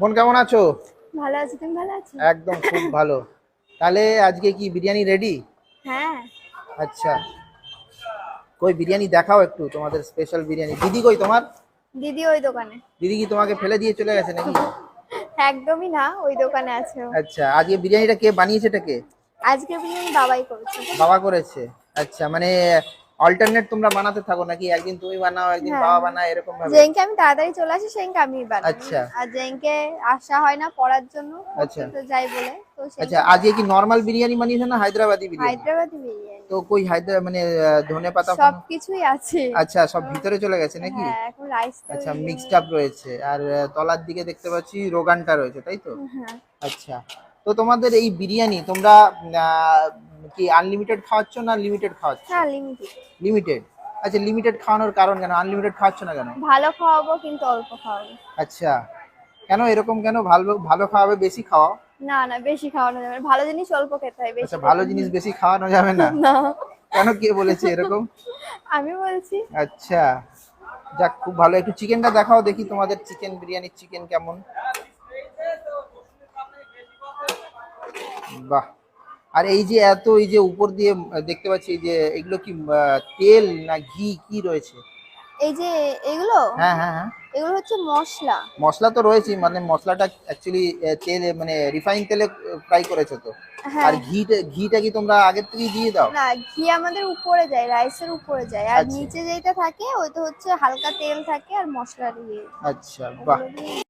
বোন কেমন আছো? ভালো আছি, তুমি ভালো আছো? একদম খুব ভালো। তাহলে আজকে কি বিরিয়ানি রেডি? হ্যাঁ। আচ্ছা, কই বিরিয়ানি দেখাও একটু, তোমাদের স্পেশাল বিরিয়ানি। দিদি কই তোমার? দিদি ওই দোকানে। দিদি কি তোমাকে ফেলে দিয়ে চলে গেছে নাকি? একদমই না, ওই দোকানে আছে ও। আচ্ছা, আজকে বিরিয়ানিটা কে বানিয়েছে, এটা কে? আজকে বিরিয়ানি বাবাই করেছে। বাবা করেছে। আচ্ছা, মানে অল্টারনেট তোমরা বানাতে থাকো নাকি? একদিন তুমি বানাও, একদিন হ্যাঁ বাবা হ্যাঁ, বানায়, এরকম ভাবে? যেদিনকে আমি তাড়াতাড়ি চলে আসি সেদিনকে আমি বানাই। আচ্ছা আর যেদিনকে আসা হয় না পড়ার জন্য, আচ্ছা পড়তে তো যাই বলে, তো আচ্ছা, সেদিনকে আজকে কি নর্মাল বিরিয়ানি বানিয়েছে না হায়দ্রাবাদি বিরিয়ানি? হায়দ্রাবাদি বিরিয়ানি। তো কই হায়দ্রাবাদ মানে ধনে পাতা ফোনে? সবকিছুই আছে। আচ্ছা, সব তো ভিতরে চলে গেছে নাকি? হ্যাঁ, এখন রাইসটা আচ্ছা, ওই মিক্সড আপ রয়েছে আর তলার দিকে দেখতে পাচ্ছি রোগানটা রয়েছে, তাই তো? হ্যাঁ। আচ্ছা, তো তোমাদের এই বিরিয়ানি তোমরা কি আনলিমিটেড খাওয়াচ্ছ না লিমিটেড খাওয়াচ্ছ? হ্যাঁ, লিমিটেড। লিমিটেড। আচ্ছা, লিমিটেড খাওয়ানোর কারণ কেন? আনলিমিটেড খাওয়াচ্ছ না কেন? ভালো খাওয়াবো কিন্তু অল্প খাওয়াবো। আচ্ছা, কেন এরকম কেন? ভালো ভালো খাওয়াবে, বেশি খাওয়াও। না না, বেশি খাওয়ানো যাবে না। ভালো জিনিস অল্প খেতে হয়, বেশি আচ্ছা, খেতে ভালো হয় জিনিস বেশি খাওয়ানো যাবে না? না। কেন, কে বলেছে এরকম? আমি বলছি। আচ্ছা, যাক, খুব ভালো। একটু চিকেনটা দেখাও দেখি, তোমাদের চিকেন বিরিয়ানির চিকেন কেমন। বাহ! আর এই যে এত, এই যে উপর দিয়ে দেখতে পাচ্ছি, এই যে এগুলো কি তেল না ঘি কি রয়েছে? এই যে এগুলো হ্যাঁ হ্যাঁ হ্যাঁ। এগুলো হচ্ছে মশলা। মশলা তো রয়েছেই, মানে মশলাটা অ্যাকচুয়ালি তেল মানে রিফাইন তেলে ফ্রাই করেছো তো? আর হ্যাঁ। ঘিটা ঘিটা কি তোমরা আগের থেকেই দিয়ে দাও? না, ঘি আমাদের উপরে যায়, রাইসের উপরে যায়, আর আচ্ছা নিচে যেটা থাকে ওইটা হচ্ছে হালকা তেল থাকে আর মশলা দিয়ে আচ্ছা, বাহ! ওগুলো দিয়ে